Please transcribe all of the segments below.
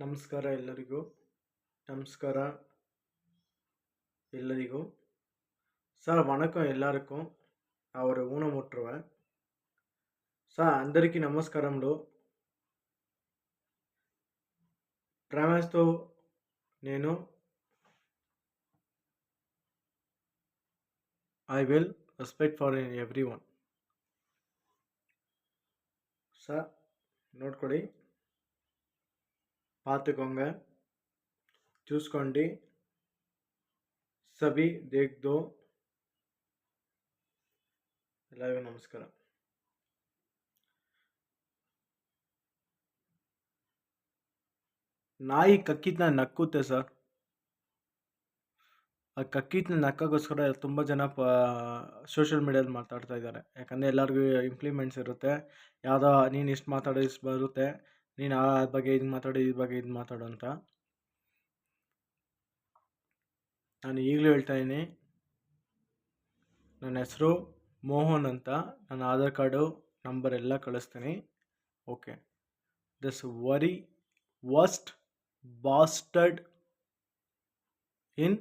ನಮಸ್ಕಾರ ಎಲ್ಲರಿಗೂ. ನಮಸ್ಕಾರ ಎಲ್ಲರಿಗೂ. సార్ వణకం எல்லாருக்கும். நான் ஒரு ஊனமுற்றவன். సార్ అందరికీ నమస్కారంలో. ప్రేమతో నేను I will respect for everyone. Sir నోట్ಕೊಡಿ, பார்த்துக்கோங்க, చూసుకోండి. ಸಭಿ ದೇಖ್ ದೋ. ಎಲ್ಲರಿಗೂ ನಮಸ್ಕಾರ. ನಾಯಿ ಕಕ್ಕಿದ್ನ ನಕ್ಕುತ್ತೆ ಸರ್. ಆ ಕಕ್ಕಿದ್ನ ನಕ್ಕೋಸ್ಕರ ತುಂಬ ಜನ ಸೋಷಿಯಲ್ ಮೀಡಿಯಾದಲ್ಲಿ ಮಾತಾಡ್ತಾ ಇದ್ದಾರೆ. ಯಾಕಂದರೆ ಎಲ್ಲರಿಗೂ ಇಂಪ್ಲಿಮೆಂಟ್ಸ್ ಇರುತ್ತೆ. ಯಾವುದೋ ನೀನು ಇಷ್ಟು ಮಾತಾಡೋ ಇಷ್ಟು ಬರುತ್ತೆ, ನೀನು ಆ ಬಗ್ಗೆ ಇದು ಮಾತಾಡು, ಈ ಬಗ್ಗೆ ಇದು ಮಾತಾಡು ಅಂತ. ನಾನು ಈಗಲೂ ಹೇಳ್ತಾ ಇದ್ದೀನಿ, ನನ್ನ ಹೆಸರು ಮೋಹನ್ ಅಂತ. ನನ್ನ ಆಧಾರ್ ಕಾರ್ಡು ನಂಬರ್ ಎಲ್ಲ ಕಳಿಸ್ತೀನಿ. Okay. This very worst bastard in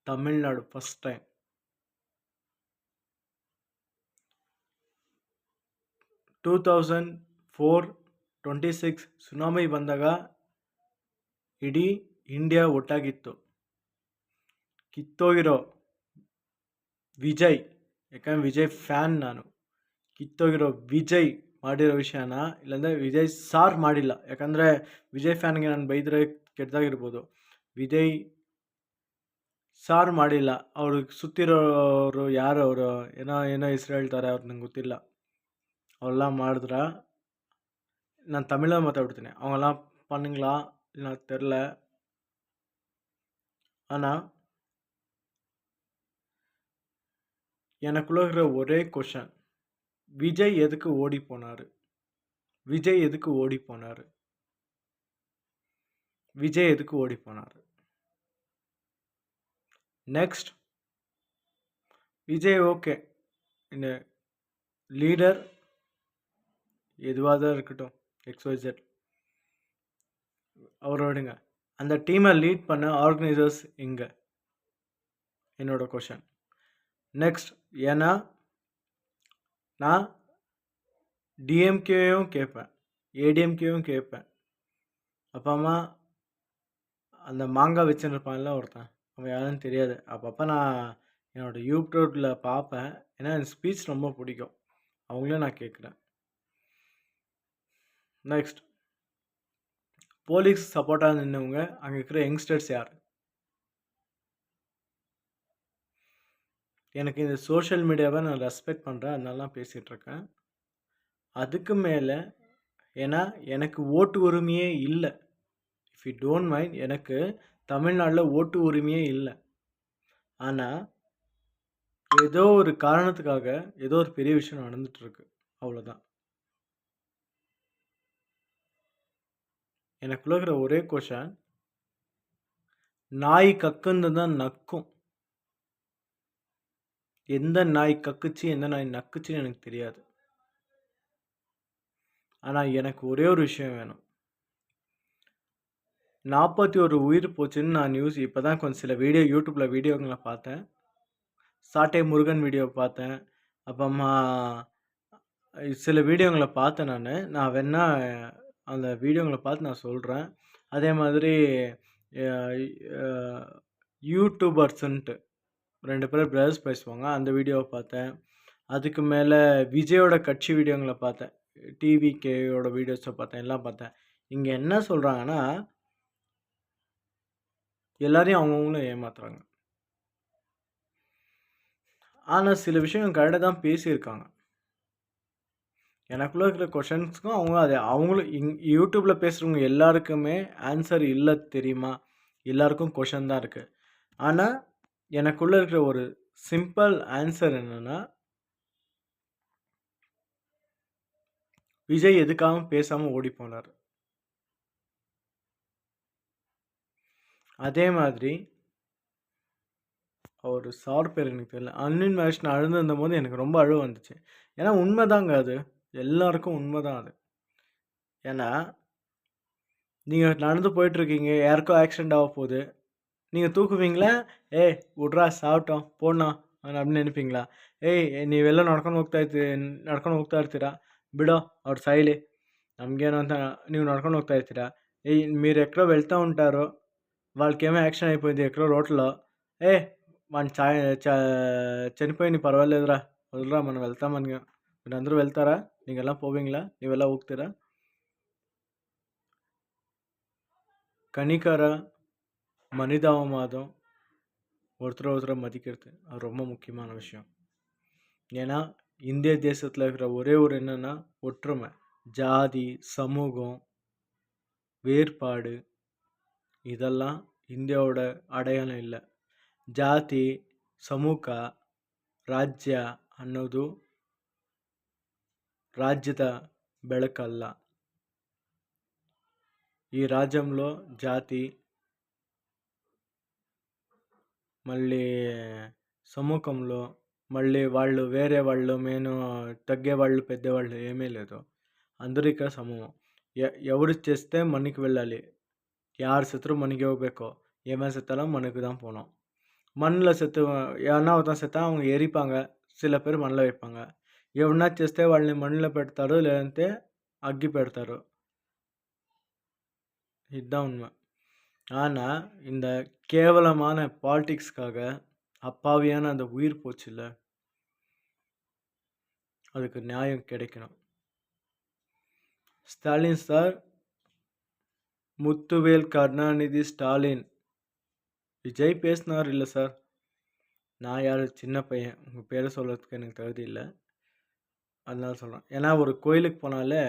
Tamil Nadu first time. 2004-26 tsunami ಬಂದಾಗ ಇಡೀ ಇಂಡಿಯಾ ಒಟ್ಟಾಗಿತ್ತು. ಕಿತ್ತೋಗಿರೋ ವಿಜಯ್, ಯಾಕಂದರೆ ವಿಜಯ್ ಫ್ಯಾನ್ ನಾನು, ಕಿತ್ತೋಗಿರೋ ವಿಜಯ್ ಮಾಡಿರೋ ವಿಷಯನ, ಇಲ್ಲಾಂದರೆ ವಿಜಯ್ ಸಾರ್ ಮಾಡಿಲ್ಲ. ಯಾಕಂದರೆ ವಿಜಯ್ ಫ್ಯಾನ್ಗೆ ನಾನು ಬೈದರೆ ಕೆಟ್ಟದಾಗಿರ್ಬೋದು. ವಿಜಯ್ ಸಾರ್ ಮಾಡಿಲ್ಲ. ಅವ್ರಿಗೆ ಸುತ್ತಿರೋರು ಯಾರು, ಅವರು ಏನೋ ಹೆಸರು ಹೇಳ್ತಾರೆ, ಅವ್ರು ನಂಗೆ ಗೊತ್ತಿಲ್ಲ. அவெல்லாம் ಮಾಡಿದ್ರ, நான் தமிழில் மாத்தாடுத்தேன். அவங்கெல்லாம் பண்ணுங்களா இல்லை தெரில. ஆனால் எனக்குள்ள இருக்கிற ஒரே கொஷன், விஜய் எதுக்கு ஓடி போனார்? விஜய் எதுக்கு ஓடி போனார்? விஜய் எதுக்கு ஓடி போனார்? நெக்ஸ்ட், விஜய் ஓகே, இந்த லீடர் எதுவாக இருக்கட்டும், XYZ அவரோடுங்க, அந்த டீமை லீட் பண்ண ஆர்கனைசர்ஸ் எங்கே? என்னோட கொஷன். நெக்ஸ்ட், ஏன்னா நான் டிஎம்கேயும் கேட்பேன், ஏடிஎம்கேயும் கேட்பேன். அப்பா அம்மா அந்த மாங்காய் வச்சுருப்பான்ல ஒருத்தன், அவன் யாருன்னு தெரியாது. அப்பப்போ நான் என்னோடய யூடியூப்பில் பார்ப்பேன். ஏன்னா என் ஸ்பீச் ரொம்ப பிடிக்கும், அவங்களே நான் கேட்குறேன். நெக்ஸ்ட், போலீஸ் சப்போர்ட்டாக நின்றவங்க அங்கே இருக்கிற யங்ஸ்டர்ஸ் யார்? எனக்கு இந்த சோஷியல் மீடியாவை நான் ரெஸ்பெக்ட் பண்ணுறேன், அதனால பேசிகிட்ருக்கேன். அதுக்கு மேலே, ஏன்னா எனக்கு ஓட்டு உரிமையே இல்லை. இஃப் யூ டோன்ட் மைண்ட், எனக்கு தமிழ்நாட்டில் ஓட்டு உரிமையே இல்லை. ஆனால் ஏதோ ஒரு காரணத்துக்காக ஏதோ ஒரு பெரிய விஷயம் நடந்துகிட்ருக்கு, அவ்வளோதான். எனக்குள்ள இருக்கிற ஒரே கொஷன், நாய் கக்குன்னு தான் நக்கும். எந்த நாய் கக்குச்சு, எந்த நாய் நக்குச்சுன்னு எனக்கு தெரியாது. ஆனால் எனக்கு ஒரே ஒரு விஷயம் வேணும். 41 உயிர் போச்சுன்னு நான் நியூஸ் இப்போ தான் கொஞ்சம் சில யூடியூப்பில் வீடியோங்களை பார்த்தேன். சாட்டை முருகன் வீடியோ பார்த்தேன். அப்புறமா சில வீடியோங்களை பார்த்தேன். நான் வேணா அந்த வீடியோங்களை பார்த்து நான் சொல்கிறேன். அதே மாதிரி யூடியூபர்ஸுன்ட்டு 2 பேர் பிரதர்ஸ் பேசுவாங்க, அந்த வீடியோவை பார்த்தேன். அதுக்கு மேலே விஜயோட கட்சி வீடியோங்களை பார்த்தேன், டிவிகேயோட வீடியோஸை பார்த்தேன், எல்லாம் பார்த்தேன். இங்கே என்ன சொல்கிறாங்கன்னா, எல்லாரையும் அவங்கவுங்களும் ஏமாத்துறாங்க. ஆனால் சில விஷயம் கரெக்டாக தான் பேசியிருக்காங்க. எனக்குள்ளே இருக்கிற கொஷன்ஸுக்கும் அவங்களும் யூடியூப்பில் பேசுகிறவங்க எல்லாருக்குமே ஆன்சர் இல்லை தெரியுமா? எல்லாருக்கும் கொஷன் தான் இருக்குது. ஆனால் எனக்குள்ளே இருக்கிற ஒரு சிம்பிள் ஆன்சர் என்னென்னா, விஜய் எதுக்காகவும் பேசாமல் ஓடி போனார். அதே மாதிரி அவர் சார் பேர் எனக்கு தெரியல, அன்னின் மேஷன் அழுந்திருந்த போது எனக்கு ரொம்ப அழுவ வந்துச்சு. ஏன்னா உண்மைதாங்க, அது எல்லாருக்கும் உண்மைதான் அது. ஏன்னா நீங்கள் நடந்து போயிட்டுருக்கீங்க, யாருக்கோ ஆக்சிடெண்ட் ஆக போகுது. நீங்கள் தூக்குவீங்களா? "ಏಯ್ ಬಿಡ್ರಾ ಸಾವಟಂ ಪೋಣ" அப்படின்னு ನೆನಪಿங்களಾ? "ಏಯ್ ನೀವೆಲ್ಲ ನಡ್ಕೊಂಡು ಹೋಗ್ತಾ ಇರ್ತೀರಾ, ಬಿಡೋ ಅವ್ರು సాయిలే నమగేను" ಅಂತ ನೀವು నడుకొని ಹೋಗ್ತಾ ఇర్ತೀరా? "ఏయ్ మీరెక్కడో వెళ్తా ఉంటారు, వాళ్ళకేమో యాక్సిడెంట్ అయిపోయింది ఎక్కడో రోడ్లో, ఏ వాడిని చనిపోయిన పర్వాలేదురా, వదిలిరా మనం వెళ్తామని మీరందరూ వెళ్తారా? நீங்கெல்லாம் போவீங்களா? நீவெல்லாம் ಹೋಗ್ತೀರಾ?" கனிகர, மனிதாபிமானம், ஒருத்தர மதிக்கிறது அது ரொம்ப முக்கியமான விஷயம். ஏன்னா இந்திய தேசத்தில் இருக்கிற ஒரே ஒரு என்னன்னா ஒற்றுமை. ஜாதி, சமூகம், வேறுபாடு இதெல்லாம் இந்தியாவோட அடையாளம் இல்லை. ಜಾತಿ, ಸಮೂಹ, ರಾಜ್ಯ ಅನ್ನೋದು రాజ్యದ ಬೆಳಕಲ್ಲ. ఈ రాజ్యంలో జాతి, మళ్ళీ సమూహంలో మళ్ళీ వాళ్ళు వేరే వాళ్ళు నేను తగ్గేవాళ్ళు పెద్దవాళ్ళు ఏమీ లేదు. అందరూ ఇక్కడ సమూహం. ఎవరు చేస్తే மன்னிக்கு వెళ్ళాలి, யார் செத்துரும் மன்னிக்கு ಹೋಗ್ಬೇಕು, எவன் செத்தாலும் மன்னிக்கு தான் போகணும். மண்ணில் ఎవరన్నా ஒருத்தன் செத்தா அவங்க எரிப்பாங்க, சில பேர் மண்ணில் வைப்பாங்க. ఎవరన్నా చేస్తే వాళ్ళని మண்ணிలో పెడతారు, లేదంటే అగ్గి పెడతారు. இதுதான் உண்மை. ஆனால் இந்த கேவலமான பாலிடிக்ஸ்க்காக அப்பாவியான அந்த உயிர் போச்சுல்ல, அதுக்கு நியாயம் கிடைக்கணும். ஸ்டாலின் சார், முத்துவேல் கருணாநிதி ஸ்டாலின், விஜய் பேசினார் இல்லை சார். நான் யார், சின்ன பையன், உங்கள் பேரை சொல்கிறதுக்கு எனக்கு தகுதி இல்லை, அதனால சொல்கிறேன். ஏன்னா ஒரு கோயிலுக்கு போனாலே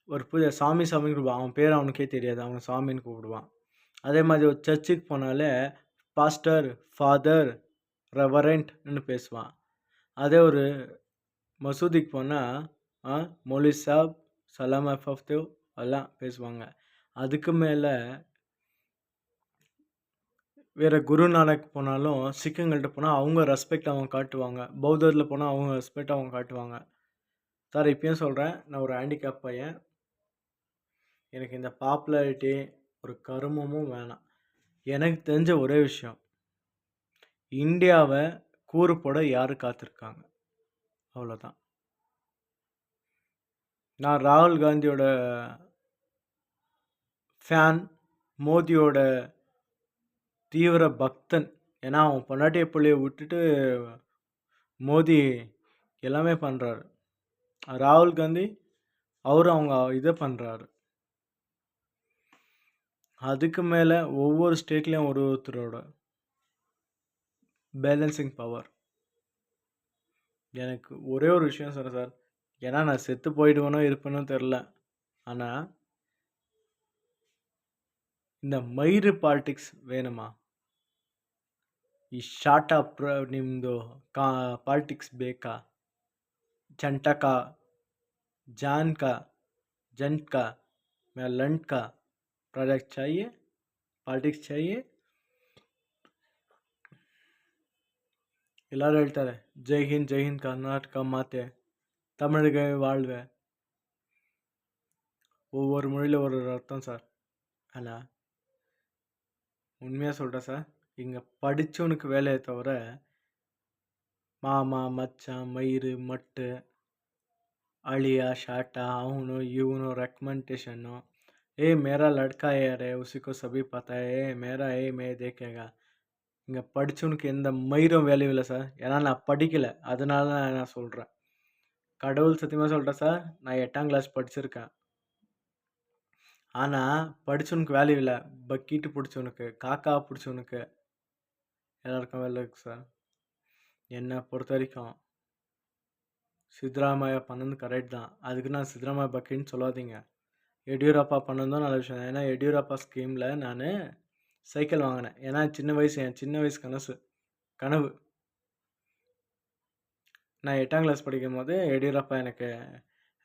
ஒரு பூஜை சாமின்னு கூப்பிடுவான், அவன் பேர் அவனுக்கே தெரியாது, அவனை சாமின்னு கூப்பிடுவான். அதே மாதிரி ஒரு சர்ச்சுக்கு போனாலே பாஸ்டர், ஃபாதர், ரெவரண்ட்னு பேசுவான். அதே ஒரு மசூதிக்கு போனால் மௌலி சாப், சலாம் அஃபப்தேவ் எல்லாம் பேசுவாங்க. அதுக்கு மேலே வேறு குருநானக் போனாலும், சிக்குங்கள்கிட்ட போனால் அவங்க ரெஸ்பெக்ட் அவங்க காட்டுவாங்க, பௌத்தரில் போனால் அவங்க ரெஸ்பெக்ட் அவங்க காட்டுவாங்க. சார் இப்பயும் சொல்கிறேன், நான் ஒரு ஹேண்டிகேப் பையன், எனக்கு இந்த பாப்புலாரிட்டி ஒரு கருமமும் வேணாம். எனக்கு தெரிஞ்ச ஒரே விஷயம், இந்தியாவை கூறு போட யார் காத்திருக்காங்க, அவ்வளோதான். நான் ராகுல் காந்தியோட ஃபேன், மோதியோட தீவிர பக்தன். ஏன்னா அவன் பொண்டாட்டிய பிள்ளைய விட்டுட்டு மோதி எல்லாமே பண்ணுறாரு. ராகுல் காந்தி அவரும் அவங்க இதை பண்ணுறாரு. அதுக்கு மேலே ஒவ்வொரு ஸ்டேட்லேயும் ஒருத்தரோட பேலன்சிங் பவர். எனக்கு ஒரே ஒரு விஷயம் சொல்கிறேன் சார், ஏன்னா நான் செத்து போயிடுவேனோ இருப்பேனோ தெரில, ஆனால் இந்த ಮೈರು ಪಾಲಿಟಿಕ್ಸ್ வேணுமா? ಈ ಶಾರ್ಟ್ ಅಪ್ ನಿಮ್ಮದು ಪಾಲಿಟಿಕ್ಸ್ ಬೇಕಾ? ಚಂಟಕ, ಜಾನ್ಕ, ಜಂಟ್ಕ, ಲಂಟ್ಕ ಪ್ರಾಡಕ್ಟ್ चाहिए, ಪಾಲಿಟಿಕ್ಸ್ चाहिए. ಎಲ್ಲರೂ ಹೇಳ್ತಾರೆ ಜೈ ಹಿಂದ್ ಜೈ ಹಿಂದ್ ಕರ್ನಾಟಕ ಮಾತೆ, தமிழக வாழ்க. ஒவ்வொரு மொழியில் ஒரு அர்த்தம் சார். ஆனால் உண்மையாக சொல்கிறேன் சார், இங்கே படித்தவனுக்கு வேலையை தவிர மாமா, மச்சான், மயிறு, மட்டு, अलिया, शाटा, அவனோ இவனோ ரெக்கமெண்டேஷனோ, मेरा लड़का यार है उसी को सभी पता है, मेरा मैं देखेगा. இங்கே படித்தவனுக்கு எந்த மயிரும் வேல்யூ இல்லை சார். ஏன்னா நான் படிக்கலை, அதனால நான் சொல்கிறேன். கடவுள் சத்தியமாக சொல்கிறேன் சார், நான் 8ஆம் கிளாஸ் படிச்சிருக்கேன். ஆனால் படித்தவனுக்கு வேல்யூ இல்லை, பக்கீட்டு பிடிச்சவனுக்கு, காக்கா பிடிச்சவனுக்கு எல்லாருக்கும் வேலை இருக்குது சார். என்னை பொறுத்த வரைக்கும் சித்தராமையா பண்ணது கரெக்ட் தான். அதுக்கு நான் சித்தராமையா பக்கீன்னு சொல்லாதீங்க. எடியூரப்பா பண்ணது தான் நல்ல விஷயம். ஏன்னா எடியூரப்பா ஸ்கீமில் நான் சைக்கிள் வாங்கினேன். ஏன்னா என் சின்ன வயசு கனவு. நான் 8ஆம் கிளாஸ் படிக்கும் போது எடியூரப்பா எனக்கு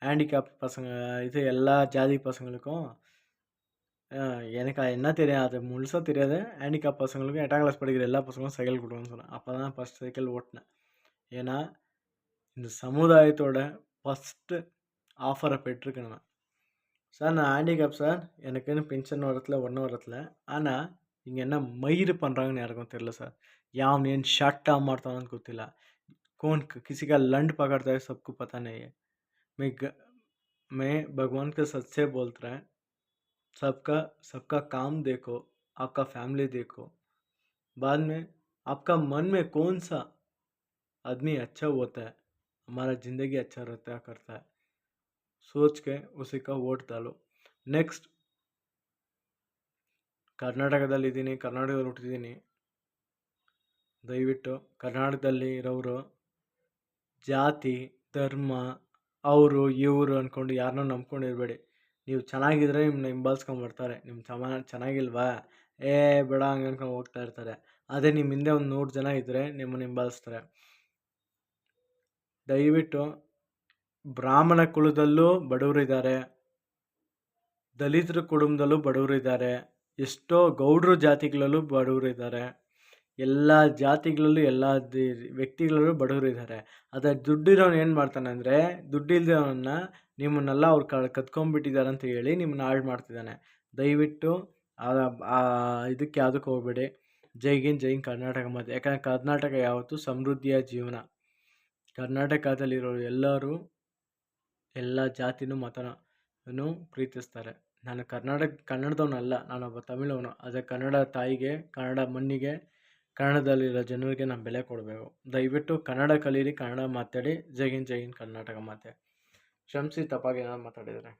ஹேண்டிகேப் பசங்க, இது எல்லா ஜாதி பசங்களுக்கும், எனக்கு என்ன தெரியும், அது முழுசாக தெரியாது, ஹேண்டிகேப் பசங்களுக்கும் 8ஆம் கிளாஸ் படிக்கிற எல்லா பசங்களும் சைக்கிள் கொடுக்கணும்னு சொன்னேன். அப்போ தான் ஃபஸ்ட் சைக்கிள் ஓட்டினேன். ஏன்னா இந்த சமுதாயத்தோட ஃபஸ்ட்டு ஆஃபரை பெற்றிருக்கேன் நான். சார் நான் ஹேண்டிகேப் சார். எனக்குன்னு பென்ஷன் வரதில்ல, ஒண்ணும் வரதில்ல. ஆனா, இங்க என்ன மயிரு பண்றாங்கன்னு யாருக்கும் தெரியல ಸರ್. ಯಾವನೇನು ಶಟ್ಟ ಮಾಡ್ತಾನೋ ಅಂತ ಗೊತ್ತಿಲ್ಲ. कौन किसी का लंड पकड़ता है सबको पता नहीं है। मैं ग मैं भगवान के सच से बोलता है, सबका सबका काम देखो, आपका फैमिली देखो। बाद में आपका मन में कौन-सा आदमी अच्छा होता है, हमारा ज़िंदगी अच्छा रहता करता है, सोच के उसी का वोट डालो। नेक्स्ट ಕರ್ನಾಟಕದಲ್ಲಿದ್ದೀನಿ, ಕರ್ನಾಟಕದಲ್ಲಿ ಹುಟ್ಟಿದ್ದೀನಿ. ದಯವಿಟ್ಟು ಕರ್ನಾಟಕದಲ್ಲಿ ಇರೋರು ಜಾತಿ, ಧರ್ಮ, ಅವರು ಇವರು ಅಂದ್ಕೊಂಡು ಯಾರನ್ನೂ ನಂಬ್ಕೊಂಡಿರಬೇಡಿ. ನೀವು ಚೆನ್ನಾಗಿದ್ರೆ ನಿಮ್ಮನ್ನ ಹಿಂಬಾಲಿಸ್ಕೊಂಬರ್ತಾರೆ. ನಿಮ್ಮ ಚೆನ್ನಾಗಿಲ್ವಾ? ಏ ಬೇಡ ಹಂಗೆ ಅನ್ಕೊಂಡು ಹೋಗ್ತಾ ಇರ್ತಾರೆ. ಅದೇ ನಿಮ್ಮ ಹಿಂದೆ ಒಂದು 100 ಜನ ಇದ್ದರೆ ನಿಮ್ಮನ್ನ ಹಿಂಬಾಲಿಸ್ತಾರೆ. ದಯವಿಟ್ಟು ಬ್ರಾಹ್ಮಣ ಕುಲದಲ್ಲೂ ಬಡವರಿದ್ದಾರೆ, ದಲಿತರ ಕುಟುಂಬದಲ್ಲೂ ಬಡವರಿದ್ದಾರೆ, ಎಷ್ಟೋ ಗೌಡ್ರ ಜಾತಿಗಳಲ್ಲೂ ಬಡವರಿದ್ದಾರೆ. ಎಲ್ಲ ಜಾತಿಗಳಲ್ಲೂ ಎಲ್ಲ ವ್ಯಕ್ತಿಗಳಲ್ಲೂ ಬಡವರಿದ್ದಾರೆ. ಆದರೆ ದುಡ್ಡಿರೋನು ಏನು ಮಾಡ್ತಾನೆ ಅಂದರೆ, ದುಡ್ಡಿಲ್ದಿರೋನ್ನ ನಿಮ್ಮನ್ನೆಲ್ಲ ಅವ್ರು ಕದ್ಕೊಂಡ್ಬಿಟ್ಟಿದ್ದಾರೆ ಅಂತ ಹೇಳಿ ನಿಮ್ಮನ್ನ ಹಾಳು ಮಾಡ್ತಿದ್ದಾನೆ. ದಯವಿಟ್ಟು ಇದಕ್ಕೆ ಯಾವುದಕ್ಕೆ ಹೋಗಬೇಡಿ. ಜೈ ಹಿಂದ್, ಜೈ ಹಿಂದ್ ಕರ್ನಾಟಕ ಮಾತೆ. ಯಾಕಂದರೆ ಕರ್ನಾಟಕ ಯಾವತ್ತೂ ಸಮೃದ್ಧಿಯ ಜೀವನ. ಕರ್ನಾಟಕದಲ್ಲಿರೋರು ಎಲ್ಲರೂ ಎಲ್ಲ ಜಾತಿನೂ ಮತನೂ ಪ್ರೀತಿಸ್ತಾರೆ. ನಾನು ಕನ್ನಡದವನಲ್ಲ, ನಾನೊಬ್ಬ ತಮಿಳವನು. ಆದರೆ ಕನ್ನಡ ತಾಯಿಗೆ, ಕನ್ನಡ ಮಣ್ಣಿಗೆ, ಕನ್ನಡದಲ್ಲಿರೋ ಜನರಿಗೆ ನಾನು ಬೆಲೆ ಕೊಡಬೇಕು. ದಯವಿಟ್ಟು ಕನ್ನಡ ಕಲೀರಿ, ಕನ್ನಡ ಮಾತಾಡಿ. ಜೈ ಹಿಂದ್, ಜೈ ಹಿಂದ್ ಕರ್ನಾಟಕ ಮಾತೆ. ಕ್ಷಮಿಸಿ ತಪ್ಪಾಗಿ ಏನಾದ್ರು ಮಾತಾಡಿದರೆ.